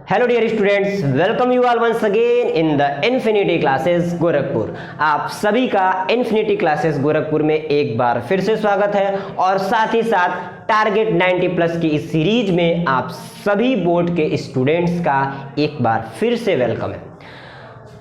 Hello dear students, welcome you all once again in the infinity classes Gorakhpur. आप सभी का infinity classes Gorakhpur में एक बार फिर से स्वागत है और साथ ही साथ टारगेट 90 प्लस की इस सीरीज में आप सभी बोर्ड के स्टूडेंट्स का एक बार फिर से वेलकम है।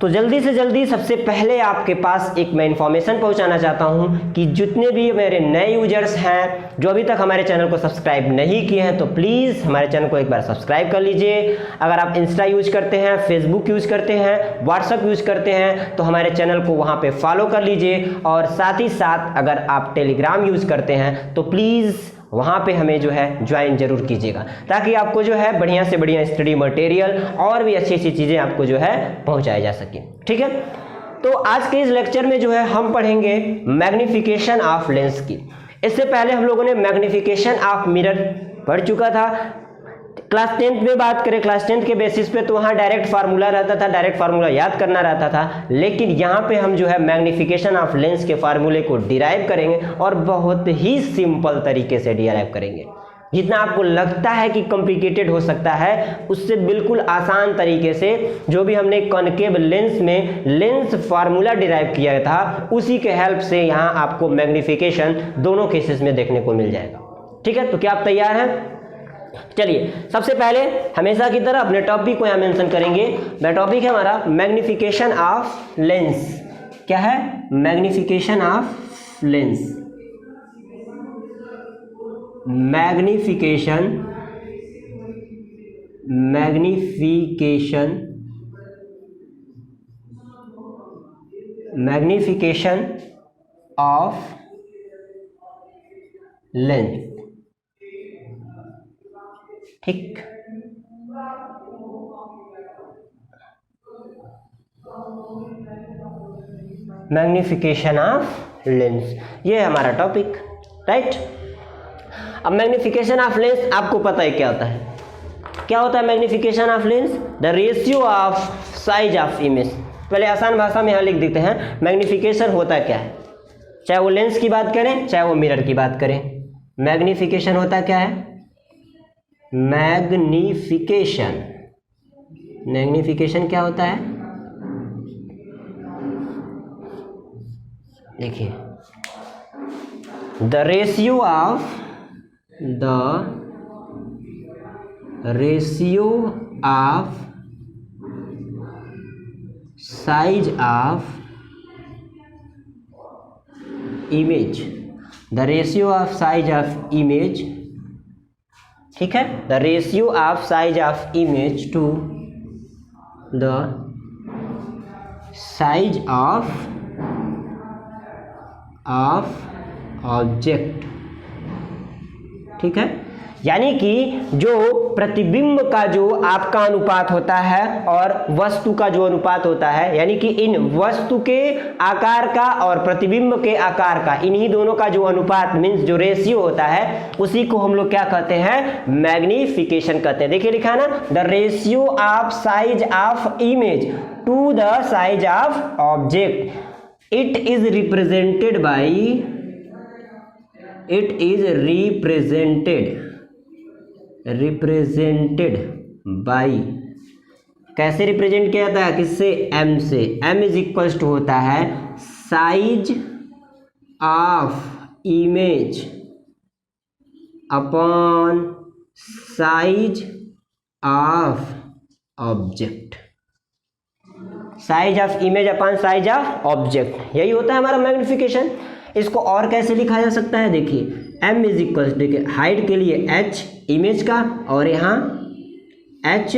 तो जल्दी से जल्दी सबसे पहले आपके पास एक मैं इन्फॉर्मेशन पहुंचाना चाहता हूं कि जितने भी मेरे नए यूजर्स हैं जो अभी तक हमारे चैनल को सब्सक्राइब नहीं किए हैं तो प्लीज़ हमारे चैनल को एक बार सब्सक्राइब कर लीजिए। अगर आप इंस्टा यूज करते हैं, फेसबुक यूज करते हैं, व्हाट्सएप यूज करते हैं तो हमारे चैनल को वहाँ पे फॉलो कर लीजिए। और साथ ही साथ अगर आप टेलीग्राम यूज करते हैं तो प्लीज़ वहाँ पे हमें जो है ज्वाइन जरूर कीजिएगा, ताकि आपको जो है बढ़िया से बढ़िया स्टडी मटेरियल और भी अच्छी अच्छी चीज़ें आपको जो है पहुँचाई जा सके। ठीक है, तो आज के इस लेक्चर में जो है हम पढ़ेंगे मैग्निफिकेशन ऑफ लेंस की। इससे पहले हम लोगों ने मैग्निफिकेशन ऑफ मिरर पढ़ चुका था। क्लास 10th में बात करें, क्लास 10th के बेसिस पे तो वहाँ डायरेक्ट फार्मूला रहता था, डायरेक्ट फार्मूला याद करना रहता था। लेकिन यहाँ पे हम जो है मैग्निफिकेशन ऑफ लेंस के फार्मूले को डिराइव करेंगे और बहुत ही सिंपल तरीके से डिराइव करेंगे। जितना आपको लगता है कि कॉम्प्लिकेटेड हो सकता है उससे बिल्कुल आसान तरीके से जो भी हमने कॉनकेव लेंस में लेंस फार्मूला डिराइव किया था उसी के हेल्प से यहाँ आपको मैग्निफिकेशन दोनों केसेस में देखने को मिल जाएगा। ठीक है, तो क्या आप तैयार हैं? चलिए, सबसे पहले हमेशा की तरह अपने टॉपिक को यहाँ मेंशन करेंगे। मेरा टॉपिक है हमारा मैग्निफिकेशन ऑफ लेंस। क्या है? Magnification of lens. Magnification of lens. ठीक, मैग्निफिकेशन ऑफ लेंस ये है हमारा टॉपिक, राइट। अब मैग्निफिकेशन ऑफ लेंस आपको पता है क्या होता है? क्या होता है magnification of lens? The ratio of size of image. पहले आसान भाषा में यहाँ लिख देते हैं मैग्निफिकेशन होता क्या है, चाहे वो लेंस की बात करें चाहे वो मिरर की बात करें। मैग्निफिकेशन होता क्या है? मैग्निफिकेशन क्या होता है? देखिए, the ratio of size of image. The ratio of size of image, ठीक है, the ratio of size of image to the size of object. ठीक है, यानी कि जो प्रतिबिंब का जो आपका अनुपात होता है और वस्तु का जो अनुपात होता है, यानी कि इन वस्तु के आकार का और प्रतिबिंब के आकार का, इन्हीं दोनों का जो अनुपात मीन्स जो रेशियो होता है उसी को हम लोग क्या कहते हैं? मैग्निफिकेशन कहते हैं। देखिए लिखा है ना, the ratio of size of image to the size of object. It is represented by कैसे रिप्रेजेंट किया जाता है? किससे? m से। m इज इक्वल्स टू होता है size of image upon size of object. Size of image upon size of object, यही होता है हमारा मैग्निफिकेशन। इसको और कैसे लिखा जा सकता है? देखिए, m इज इक्वल, देखिए हाइट के लिए h इमेज का और यहाँ h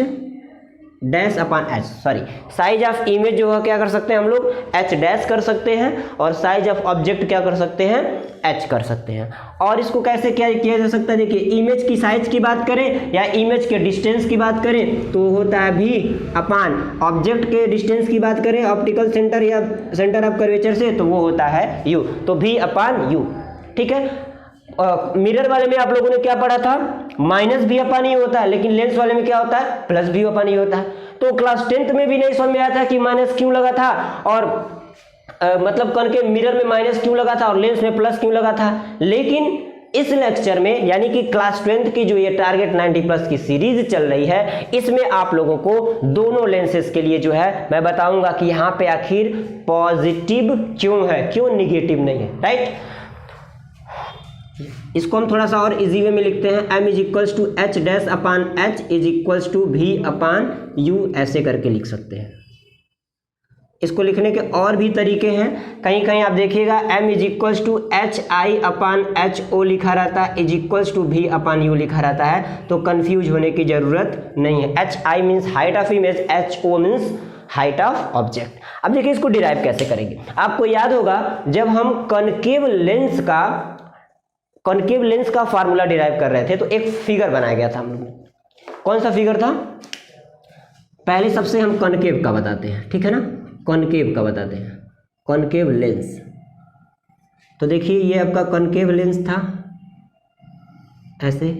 dash upon h, sorry size of image जो है क्या कर सकते हैं हम लोग? h डैश कर सकते हैं और साइज ऑफ ऑब्जेक्ट क्या कर सकते हैं? h कर सकते हैं। और इसको कैसे क्या किया जा सकता है? देखिए, इमेज की साइज की बात करें या इमेज के डिस्टेंस की बात करें तो होता है v अपॉन ऑब्जेक्ट के डिस्टेंस की बात करें ऑप्टिकल सेंटर या सेंटर ऑफ कर्वेचर से तो वो होता है u, तो v अपॉन u। ठीक है, मिरर वाले में आप लोगों ने क्या पढ़ा था? माइनस भी अपन ही होता है, लेकिन लेंस वाले में क्या होता है? प्लस भी अपन ही होता है। तो क्लास 10th में भी नहीं समझ में आया था कि माइनस क्यों लगा था और मतलब कण के मिरर में माइनस क्यों लगा था और लेंस में प्लस क्यों लगा था। लेकिन इस लेक्चर में यानी कि क्लास 12th की जो ये टारगेट 90+ की सीरीज चल रही है, इसमें आप लोगों को दोनों लेंसेज के लिए जो है मैं बताऊंगा कि यहाँ पे आखिर पॉजिटिव क्यों है, क्यों निगेटिव नहीं है, राइट। इसको हम थोड़ा सा और इजी वे में लिखते हैं, m is equals to H dash upon H is equals to v upon U, ऐसे करके लिख सकते हैं। इसको लिखने के और भी तरीके हैं, कहीं कहीं आप देखिएगा m is equals to H I upon H O लिखा रहता है, is equals to v upon U लिखा रहता है, तो कंफ्यूज होने की जरूरत नहीं है। H I means height of image, H O means height of object. अब देखिए इसको डिराइव कैसे करेंगे। आपको याद होगा जब हम कॉनकेव लेंस का फार्मूला डिराइव कर रहे थे तो एक फिगर बनाया गया था हम लोग ने। कौन सा फिगर था? पहले सबसे हम कॉनकेव का बताते हैं, ठीक है ना, कॉनकेव का बताते हैं, कॉनकेव लेंस। तो देखिए ये आपका कॉनकेव लेंस था ऐसे,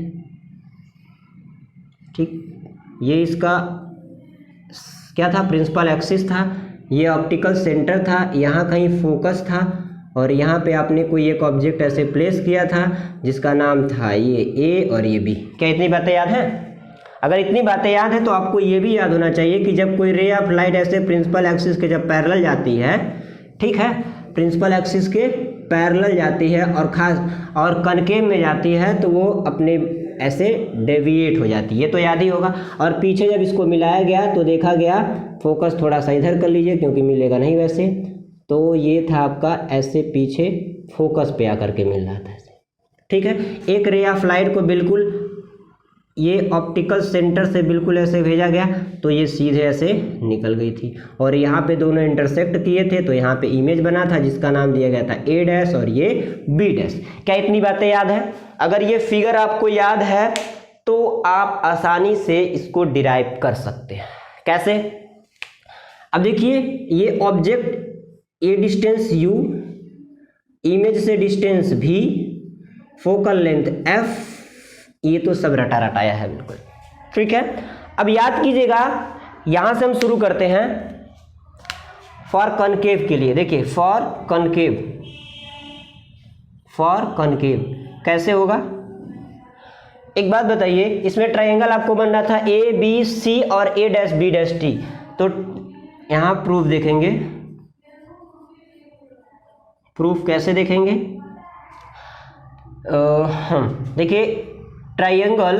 ठीक। ये इसका क्या था? प्रिंसिपल एक्सिस था। ये ऑप्टिकल सेंटर था, यहाँ कहीं फोकस था और यहाँ पे आपने कोई एक ऑब्जेक्ट ऐसे प्लेस किया था जिसका नाम था ये ए और ये बी। क्या इतनी बातें याद हैं? अगर इतनी बातें याद है तो आपको ये भी याद होना चाहिए कि जब कोई रे ऑफ लाइट ऐसे प्रिंसिपल एक्सिस के जब पैरेलल जाती है, ठीक है, प्रिंसिपल एक्सिस के पैरेलल जाती है और खास और कॉनकेव में जाती है तो वो अपने ऐसे डेविएट हो जाती है, ये तो याद ही होगा। और पीछे जब इसको मिलाया गया तो देखा गया, फोकस थोड़ा सा इधर कर लीजिए क्योंकि मिलेगा नहीं वैसे, तो ये था आपका ऐसे पीछे फोकस पे आकर के मिल रहा था ऐसे, ठीक है। एक रे ऑफ लाइट को बिल्कुल ये ऑप्टिकल सेंटर से बिल्कुल ऐसे भेजा गया तो ये सीधे ऐसे निकल गई थी और यहाँ पे दोनों इंटरसेक्ट किए थे तो यहाँ पे इमेज बना था जिसका नाम दिया गया था ए डैश और ये बी डैश। क्या इतनी बातें याद है? अगर ये फिगर आपको याद है तो आप आसानी से इसको डिराइव कर सकते हैं। कैसे? अब देखिए ये ऑब्जेक्ट, ये डिस्टेंस u, इमेज से distance v, focal length f, ये तो सब रटा रटाया है बिल्कुल, ठीक है। अब याद कीजिएगा, यहां से हम शुरू करते हैं फॉर कॉनकेव के लिए। देखिए फॉर कॉनकेव कैसे होगा? एक बात बताइए, इसमें ट्रायंगल आपको बन रहा था ए बी सी और A dash B dash T, तो यहां प्रूफ देखेंगे। प्रूफ कैसे देखेंगे? देखिए triangle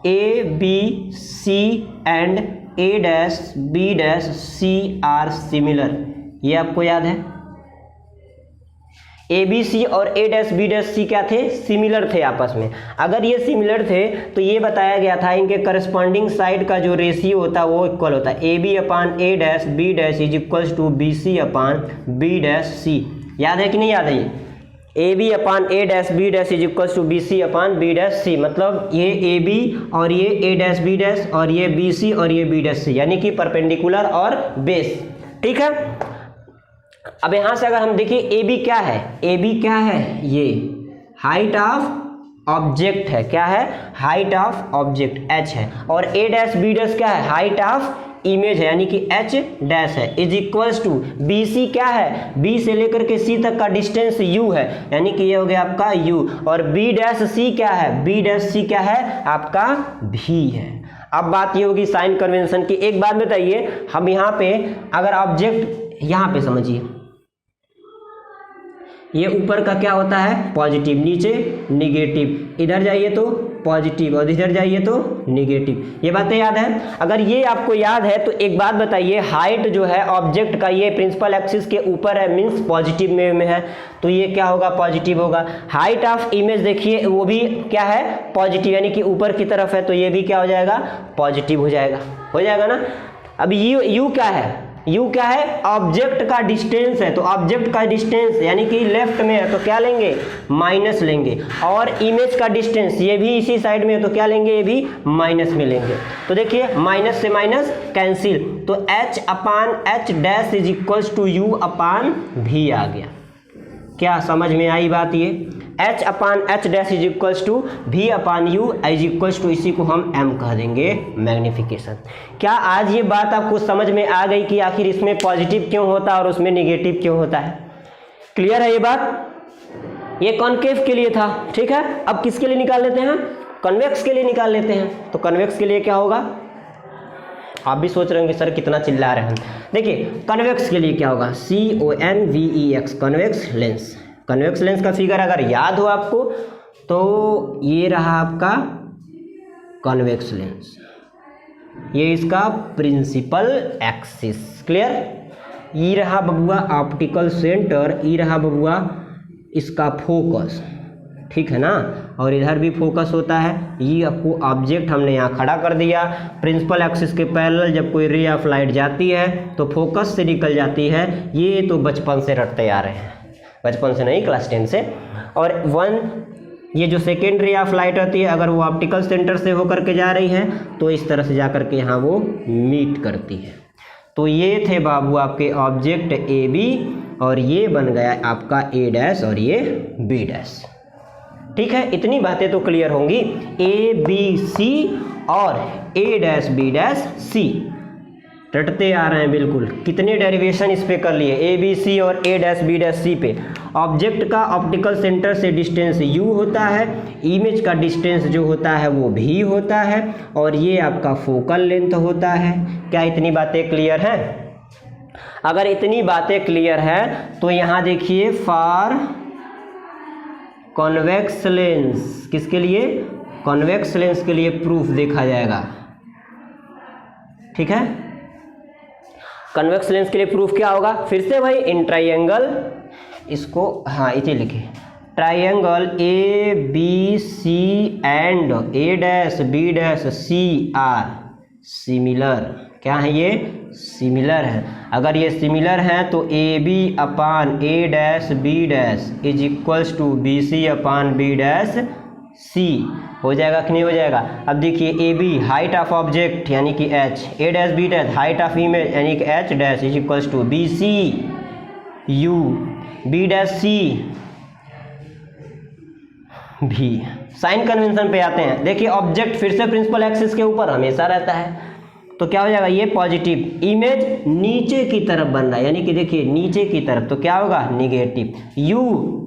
A B C and A dash B dash C are similar, ये आपको याद है। ए बी सी और A dash B dash C क्या थे? सिमिलर थे आपस में। अगर ये सिमिलर थे तो ये बताया गया था इनके करस्पॉन्डिंग साइड का जो रेशियो होता है वो इक्वल होता है। A B upon A dash B dash is equals to B C upon B dash C. याद है कि नहीं याद है? ये A B upon A dash B dash is equals to B C upon B dash C, मतलब ये A B और ये ए डैश बी डैश और ये बी सी और ये बी डैश सी, यानी कि परपेंडिकुलर और बेस, ठीक है। अब यहां से अगर हम देखिए ए बी क्या है? ए बी क्या है? ये हाइट ऑफ ऑब्जेक्ट है। क्या है? हाइट ऑफ ऑब्जेक्ट h है। और ए डैश बी डैश क्या है? हाइट ऑफ इमेज है, यानी कि h डैश है, is equals to B C क्या है? b से लेकर के c तक का डिस्टेंस u है, यानी कि ये हो गया आपका u। और b डैश c क्या है? b डैश c क्या है? आपका v है। अब बात ये होगी साइन कन्वेंशन की। एक बात बताइए, हम यहाँ पे अगर ऑब्जेक्ट यहाँ पे समझिए, ये ऊपर का क्या होता है? पॉजिटिव, नीचे निगेटिव, इधर जाइए तो पॉजिटिव और इधर जाइए तो निगेटिव। ये बातें याद है? अगर ये आपको याद है तो एक बात बताइए, हाइट जो है ऑब्जेक्ट का ये प्रिंसिपल एक्सिस के ऊपर है, मीन्स पॉजिटिव में है, तो ये क्या होगा? पॉजिटिव होगा। हाइट ऑफ इमेज देखिए वो भी क्या है? पॉजिटिव, यानी कि ऊपर की तरफ है, तो ये भी क्या हो जाएगा? पॉजिटिव हो जाएगा ना। अब यू क्या है? यू क्या है? ऑब्जेक्ट का डिस्टेंस है, तो ऑब्जेक्ट का डिस्टेंस यानी कि लेफ्ट में है तो क्या लेंगे? माइनस लेंगे। और इमेज का डिस्टेंस ये भी इसी साइड में है तो क्या लेंगे? ये भी माइनस में लेंगे। तो देखिए माइनस से माइनस कैंसिल, तो h upon H dash is equals to U upon भी आ गया। क्या समझ में आई बात? ये h upon H dash is equals to v upon U is equals to, इसी को हम m कह देंगे, मैग्निफिकेशन। क्या आज ये बात आपको समझ में आ गई कि आखिर इसमें पॉजिटिव क्यों होता है और उसमें निगेटिव क्यों होता है? क्लियर है ये बात? ये कॉनकेव के लिए था, ठीक है। अब किसके लिए निकाल लेते हैं, कन्वेक्स के लिए निकाल लेते हैं। तो कन्वेक्स के लिए क्या होगा, आप भी सोच रहे होंगे सर कितना चिल्ला रहे हैं। देखिए कन्वेक्स के लिए क्या होगा, CONVEX, convex lens. Convex lens का फिगर अगर याद हो आपको तो ये रहा आपका कन्वेक्स लेंस, ये इसका प्रिंसिपल एक्सिस, क्लियर। ये रहा बबुआ ऑप्टिकल सेंटर, ये रहा बबुआ इसका फोकस, ठीक है ना। और इधर भी फोकस होता है। ये आपको ऑब्जेक्ट हमने यहाँ खड़ा कर दिया, प्रिंसिपल एक्सिस के पैरेलल जब कोई रे ऑफ लाइट जाती है तो फोकस से निकल जाती है। ये तो बचपन से रटते आ रहे हैं, बचपन से नहीं क्लास 10 से। और ये जो सेकेंड रे ऑफ लाइट होती है अगर वो ऑप्टिकल सेंटर से होकर के जा रही है तो इस तरह से जा कर के यहाँ वो मीट करती है। तो ये थे बाबू आपके ऑब्जेक्ट AB और ये बन गया आपका A' और ये B', ठीक है। इतनी बातें तो क्लियर होंगी, ABC और A', B', C रटते आ रहे हैं बिल्कुल। कितने डेरिवेशन इस पे कर लिए, ABC और A', B', C पे। ऑब्जेक्ट का ऑप्टिकल सेंटर से डिस्टेंस U होता है, इमेज का डिस्टेंस जो होता है वो V होता है और ये आपका फोकल लेंथ होता है। क्या इतनी बातें क्लियर हैं? अगर इतनी बातें क्लियर है तो यहाँ देखिए फॉर कॉन्वेक्स लेंस, किसके लिए, कॉन्वेक्स लेंस के लिए प्रूफ देखा जाएगा, ठीक है। कन्वेक्स लेंस के लिए प्रूफ क्या होगा, फिर से भाई इन ट्राइंगल, इसको हाँ इसे लिखे, triangle ABC and A', B', C are similar. क्या है ये, सिमिलर है। अगर ये सिमिलर है तो AB upon A', B' is equals to BC upon B' C हो जाएगा कि नहीं हो जाएगा। अब देखिए AB हाइट ऑफ ऑब्जेक्ट यानी कि H, A', B' height of image यानी कि H' is equals to BC U, B' C भी। साइन कन्वेंशन पे आते हैं। देखिए ऑब्जेक्ट फिर से प्रिंसिपल एक्सिस के ऊपर हमेशा रहता है तो क्या हो जाएगा, ये पॉजिटिव, इमेज नीचे की तरफ बन रहा है यानी कि देखिए नीचे की तरफ तो क्या होगा, निगेटिव। U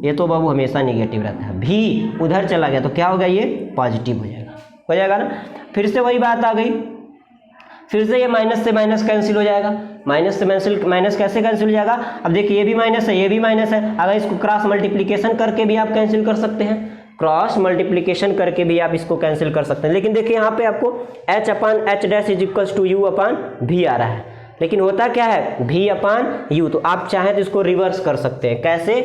ये तो बाबू हमेशा निगेटिव रहता है, V उधर चला गया तो क्या होगा, ये पॉजिटिव हो जाएगा ना। फिर से वही बात आ गई, फिर से ये माइनस से माइनस कैंसिल हो जाएगा, माइनस से माइनस कैसे कैंसिल हो जाएगा। अब देखिए ये भी माइनस है, ये भी माइनस है। अगर इसको क्रॉस मल्टीप्लिकेशन करके भी आप कैंसिल कर सकते हैं, क्रॉस मल्टीप्लिकेशन करके भी आप इसको कैंसिल कर सकते हैं। लेकिन देखिए यहाँ पे आपको H upon H' is equals to U upon V आ रहा है, लेकिन होता क्या है V अपान U। तो आप चाहें तो इसको रिवर्स कर सकते हैं। कैसे,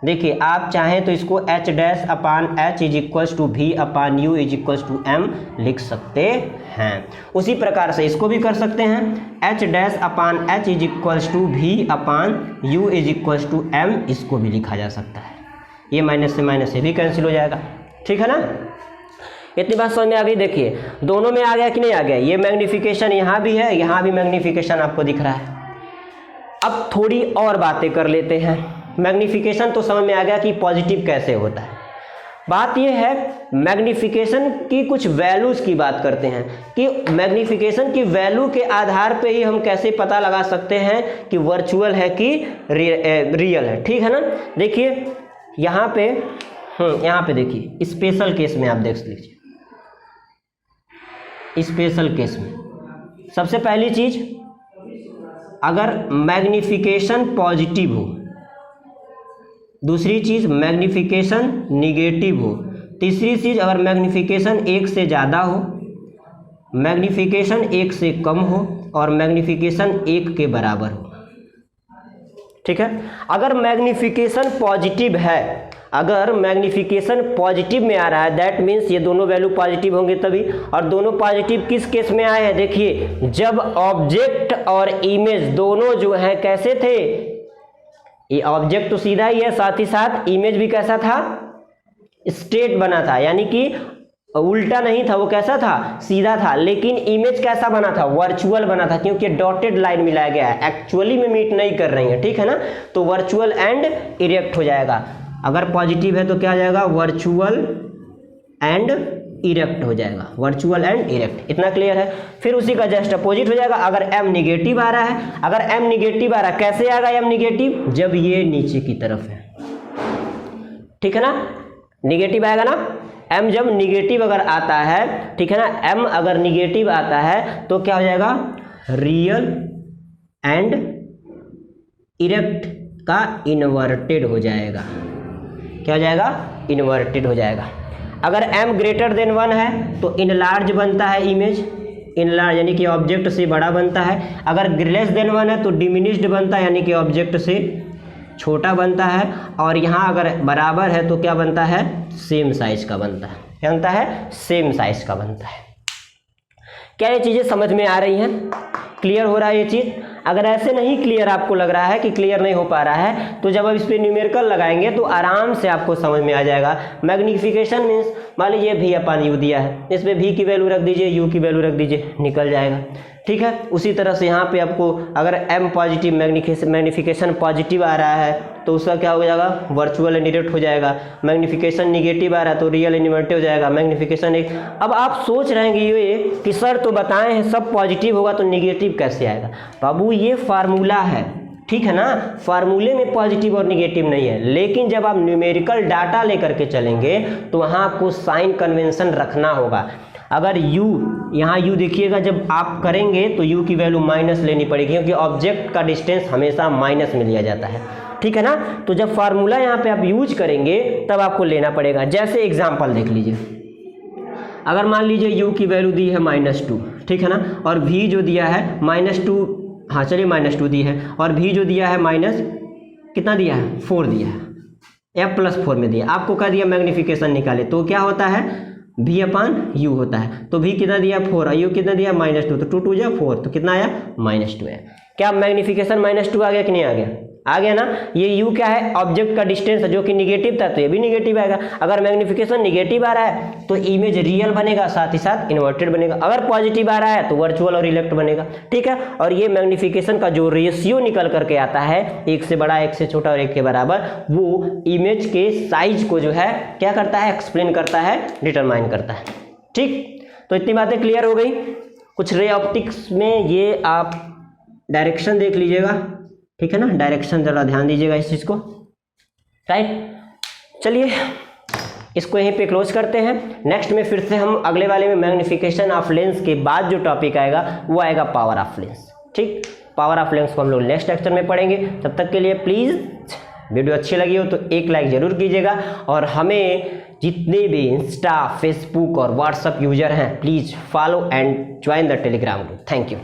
देखिए आप चाहें तो इसको H' upon H is equals to V upon U is equals to M लिख सकते हैं। उसी प्रकार से इसको भी कर सकते हैं, H' upon H is equals to V upon U is equals to M, इसको भी लिखा जा सकता है। ये माइनस से माइनस से भी कैंसिल हो जाएगा, ठीक है ना। इतनी बात समझ में आ गई। देखिए दोनों में आ गया कि नहीं आ गया, ये मैग्नीफिकेशन यहाँ भी है, यहाँ भी मैग्नीफिकेशन आपको दिख रहा है। अब थोड़ी और बातें कर लेते हैं। मैग्नीफिकेशन तो समझ में आ गया कि पॉजिटिव कैसे होता है। बात ये है मैग्नीफिकेशन की कुछ वैल्यूज की बात करते हैं कि मैग्नीफिकेशन की वैल्यू के आधार पे ही हम कैसे पता लगा सकते हैं कि वर्चुअल है कि रियल है, ठीक है ना। देखिए यहाँ पे देखिए स्पेशल केस में आप देख लीजिए, स्पेशल केस में सबसे पहली चीज अगर मैग्नीफिकेशन पॉजिटिव हो, दूसरी चीज मैग्नीफिकेशन निगेटिव हो, तीसरी चीज अगर मैग्नीफिकेशन 1 से ज़्यादा हो, मैग्नीफिकेशन 1 से कम हो और मैग्नीफिकेशन 1 के बराबर हो, ठीक है। अगर मैग्नीफिकेशन पॉजिटिव है, अगर मैग्नीफिकेशन पॉजिटिव में आ रहा है दैट मीन्स ये दोनों वैल्यू पॉजिटिव होंगे तभी। और दोनों पॉजिटिव किस केस में आए हैं, देखिए जब ऑब्जेक्ट और इमेज दोनों जो है कैसे थे, ये ऑब्जेक्ट तो सीधा ही है, साथ ही साथ इमेज भी कैसा था, स्ट्रेट बना था, यानी कि उल्टा नहीं था, वो कैसा था, सीधा था। लेकिन इमेज कैसा बना था, वर्चुअल बना था, क्योंकि डॉटेड लाइन मिलाया गया है, एक्चुअली में मीट नहीं कर रही है, ठीक है ना। तो वर्चुअल एंड इरेक्ट हो जाएगा। अगर पॉजिटिव है तो क्या हो जाएगा, वर्चुअल एंड इरेक्ट हो जाएगा, वर्चुअल एंड इरेक्ट। इतना क्लियर है। फिर उसी का जस्ट अपोजिट हो जाएगा अगर M निगेटिव आ रहा है। अगर M निगेटिव आ रहा है, कैसे आएगा M निगेटिव, जब ये नीचे की तरफ है, ठीक है ना, निगेटिव आएगा ना, m जब निगेटिव अगर आता है, ठीक है ना, m अगर निगेटिव आता है तो क्या हो जाएगा, रियल एंड इरेक्ट का इन्वर्टेड हो जाएगा। क्या हो जाएगा, इन्वर्टेड हो जाएगा। अगर m ग्रेटर देन 1 है तो इनलार्ज बनता है इमेज, इनलार्ज यानी कि ऑब्जेक्ट से बड़ा बनता है। अगर लेस देन 1 है तो डिमिनिश्ड बनता है यानी कि ऑब्जेक्ट से छोटा बनता है। और यहाँ अगर बराबर है तो क्या बनता है, सेम साइज का बनता है। क्या बनता है, सेम साइज का बनता है। क्या ये चीज़ें समझ में आ रही हैं, क्लियर हो रहा है ये चीज़? अगर ऐसे नहीं क्लियर आपको लग रहा है कि क्लियर नहीं हो पा रहा है तो जब आप इस पर न्यूमेरिकल लगाएंगे तो आराम से आपको समझ में आ जाएगा। मैग्निफिकेशन मीन्स मान लीजिए v अपन u दिया है, इसमें v की वैल्यू रख दीजिए, u की वैल्यू रख दीजिए, निकल जाएगा। ठीक है, उसी तरह से यहाँ पे आपको अगर m पॉजिटिव मैग्निफिकेशन पॉजिटिव आ रहा है तो उसका क्या हो जाएगा, वर्चुअल एंड इरेक्ट हो जाएगा। मैग्निफिकेशन निगेटिव आ रहा है तो रियल एंड इन्वर्टेड हो जाएगा। मैग्निफिकेशन एक, अब आप सोच रहे हैं ये कि सर तो बताए हैं सब पॉजिटिव होगा तो निगेटिव कैसे आएगा। बाबू ये फार्मूला है, ठीक है ना, फार्मूले में पॉजिटिव और निगेटिव नहीं है, लेकिन जब आप न्यूमेरिकल डाटा लेकर के चलेंगे तो वहाँ आपको साइन कन्वेंशन रखना होगा। अगर u, यहाँ u देखिएगा, जब आप करेंगे तो u की वैल्यू माइनस लेनी पड़ेगी क्योंकि ऑब्जेक्ट का डिस्टेंस हमेशा माइनस में लिया जाता है। ठीक है ना, तो जब फार्मूला यहाँ पे आप यूज करेंगे तब आपको लेना पड़ेगा। जैसे एग्जांपल देख लीजिए, अगर मान लीजिए u की वैल्यू दी है -2, ठीक है ना, और v जो दिया है -2, हाँ चलिए -2 दी है, और v जो दिया है माइनस कितना दिया है, 4 दिया है, या +4 में दिया। आपको क्या दिया, मैग्निफिकेशन निकाले तो क्या होता है, v अपान u होता है। तो v कितना दिया 4, u कितना दिया -2, तो 2 2 जा 4, तो कितना आया -2 है। क्या मैग्निफिकेशन -2 आ गया कि नहीं आ गया, आ गया ना। ये u क्या है, ऑब्जेक्ट का डिस्टेंस जो कि निगेटिव था तो ये भी निगेटिव आएगा। अगर मैग्निफिकेशन निगेटिव आ रहा है तो इमेज रियल बनेगा, साथ ही साथ इन्वर्टेड बनेगा। अगर पॉजिटिव आ रहा है तो वर्चुअल और इलेक्ट बनेगा। ठीक है, और ये मैग्निफिकेशन का जो रेशियो निकल करके आता है, 1 से बड़ा 1 से छोटा और 1 के बराबर, वो इमेज के साइज को जो है क्या करता है, एक्सप्लेन करता है, डिटरमाइन करता है। ठीक, तो इतनी बातें क्लियर हो गई। कुछ रे ऑप्टिक्स में ये आप डायरेक्शन देख लीजिएगा, ठीक है ना, डायरेक्शन जरा ध्यान दीजिएगा इस चीज़ को। राइट, चलिए इसको यहीं पे क्लोज करते हैं। नेक्स्ट में फिर से हम अगले वाले में मैग्निफिकेशन ऑफ लेंस के बाद जो टॉपिक आएगा वो आएगा पावर ऑफ लेंस। ठीक, पावर ऑफ लेंस को हम लोग नेक्स्ट लेक्चर में पढ़ेंगे। तब तक के लिए प्लीज़ वीडियो अच्छी लगी हो तो एक लाइक ज़रूर कीजिएगा, और हमें जितने भी इंस्टा, फेसबुक और व्हाट्सएप यूजर हैं please follow and join the Telegram group. Thank you.